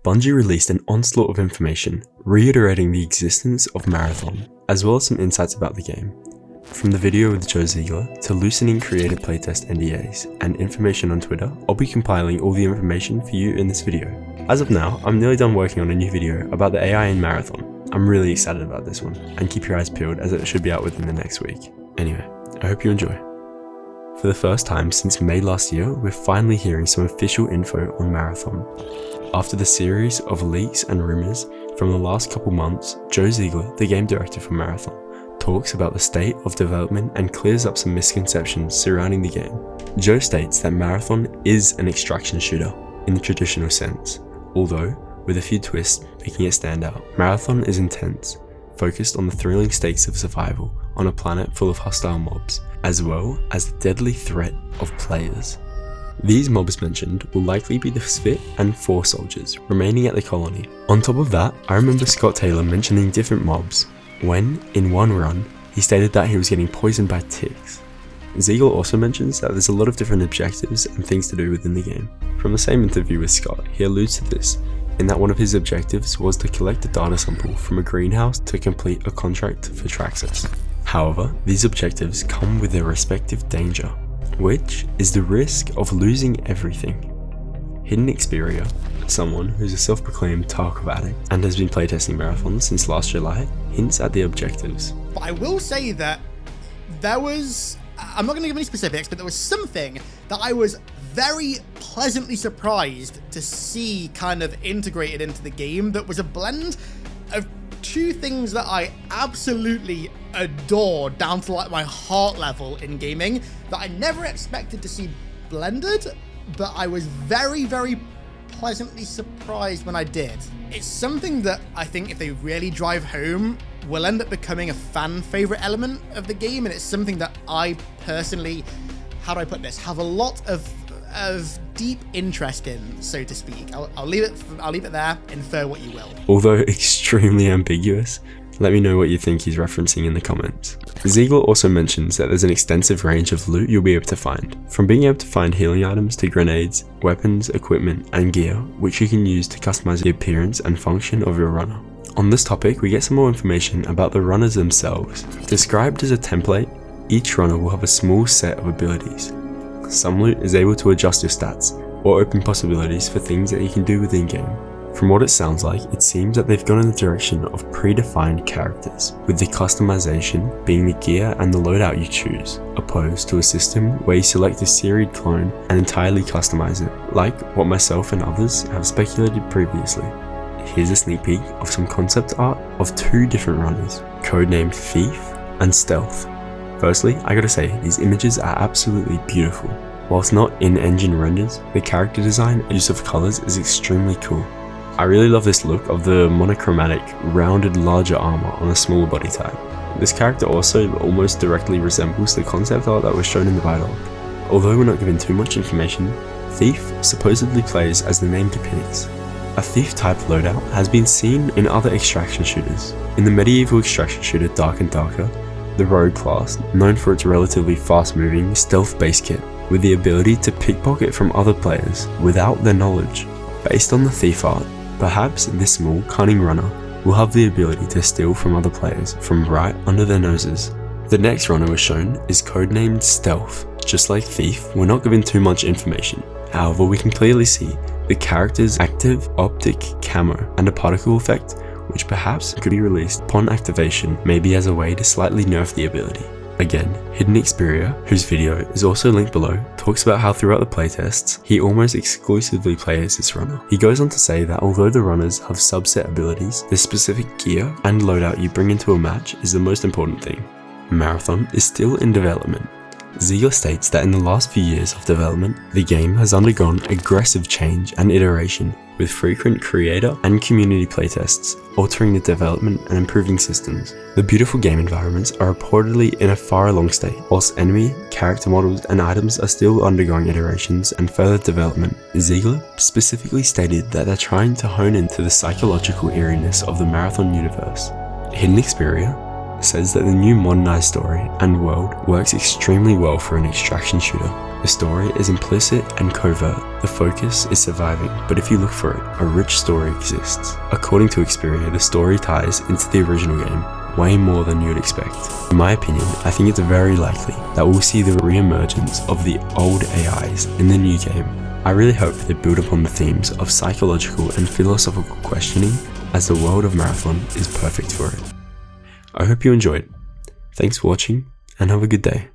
Bungie released an onslaught of information, reiterating the existence of Marathon, as well as some insights about the game. From the video with Joe Zeigler to loosening creator playtest NDAs and information on Twitter, I'll be compiling all the information for you in this video. As of now, I'm nearly done working on a new video about the AI in Marathon. I'm really excited about this one, and keep your eyes peeled as it should be out within the next week. Anyway, I hope you enjoy. For the first time since May last year, we're finally hearing some official info on Marathon. After the series of leaks and rumours from the last couple months, Joe Zeigler, the game director for Marathon, talks about the state of development and clears up some misconceptions surrounding the game. Joe states that Marathon is an extraction shooter in the traditional sense, although with a few twists making it stand out. Marathon is intense, focused on the thrilling stakes of survival on a planet full of hostile mobs, as well as the deadly threat of players. These mobs mentioned will likely be the Spit and 4 soldiers remaining at the colony. On top of that, I remember Scott Taylor mentioning different mobs when, in one run, he stated that he was getting poisoned by ticks. Zeigler also mentions that there's a lot of different objectives and things to do within the game. From the same interview with Scott, he alludes to this, in that one of his objectives was to collect a data sample from a greenhouse to complete a contract for Traxxas. However, these objectives come with their respective danger, which is the risk of losing everything. Hidden Xperia, someone who's a self-proclaimed Tarkov addict and has been playtesting Marathon since last July, hints at the objectives. But I will say that there was, I'm not going to give any specifics, but there was something that I was very pleasantly surprised to see kind of integrated into the game that was a blend of two things that I absolutely adore down to like my heart level in gaming that I never expected to see blended, but I was very, very pleasantly surprised when I did. It's something that I think if they really drive home will end up becoming a fan favorite element of the game, and it's something that I personally, how do I put this, have a lot of deep interest in, so to speak. I'll leave it there, infer what you will. Although extremely ambiguous, let me know what you think he's referencing in the comments. Zeigler also mentions that there's an extensive range of loot you'll be able to find, from being able to find healing items to grenades, weapons, equipment, and gear, which you can use to customize the appearance and function of your runner. On this topic, we get some more information about the runners themselves. Described as a template, each runner will have a small set of abilities. Some loot is able to adjust your stats, or open possibilities for things that you can do within game. From what it sounds like, it seems that they've gone in the direction of predefined characters, with the customization being the gear and the loadout you choose, opposed to a system where you select a serried clone and entirely customize it, like what myself and others have speculated previously. Here's a sneak peek of some concept art of 2 different runners, codenamed Thief and Stealth. Firstly, I gotta say, these images are absolutely beautiful. Whilst not in-engine renders, the character design and use of colours is extremely cool. I really love this look of the monochromatic, rounded larger armour on a smaller body type. This character also almost directly resembles the concept art that was shown in the beta. Although we're not given too much information, Thief supposedly plays as the name depicts. A Thief type loadout has been seen in other extraction shooters. In the medieval extraction shooter Dark and Darker, the Rogue class, known for its relatively fast-moving, stealth-based kit, with the ability to pickpocket from other players without their knowledge. Based on the Thief art, perhaps this small, cunning runner will have the ability to steal from other players from right under their noses. The next runner was shown is codenamed Stealth. Just like Thief, we're not given too much information. However, we can clearly see the character's active optic camo and a particle effect, which perhaps could be released upon activation, maybe as a way to slightly nerf the ability. Again, Hidden Xperia, whose video is also linked below, talks about how throughout the playtests, he almost exclusively plays this runner. He goes on to say that although the runners have subset abilities, the specific gear and loadout you bring into a match is the most important thing. Marathon is still in development. Zeigler states that in the last few years of development, the game has undergone aggressive change and iteration, with frequent creator and community playtests, altering the development and improving systems. The beautiful game environments are reportedly in a far along state, whilst enemy, character models, and items are still undergoing iterations and further development. Zeigler specifically stated that they're trying to hone into the psychological eeriness of the Marathon universe. Hidden Xperia, says that the new modernized story and world works extremely well for an extraction shooter. The story is implicit and covert. The focus is surviving, but if you look for it, a rich story exists. According to Xperia, the story ties into the original game way more than you'd expect. In my opinion, I think it's very likely that we'll see the re-emergence of the old AIs in the new game. I really hope they build upon the themes of psychological and philosophical questioning, as the world of Marathon is perfect for it. I hope you enjoyed. Thanks for watching, and have a good day.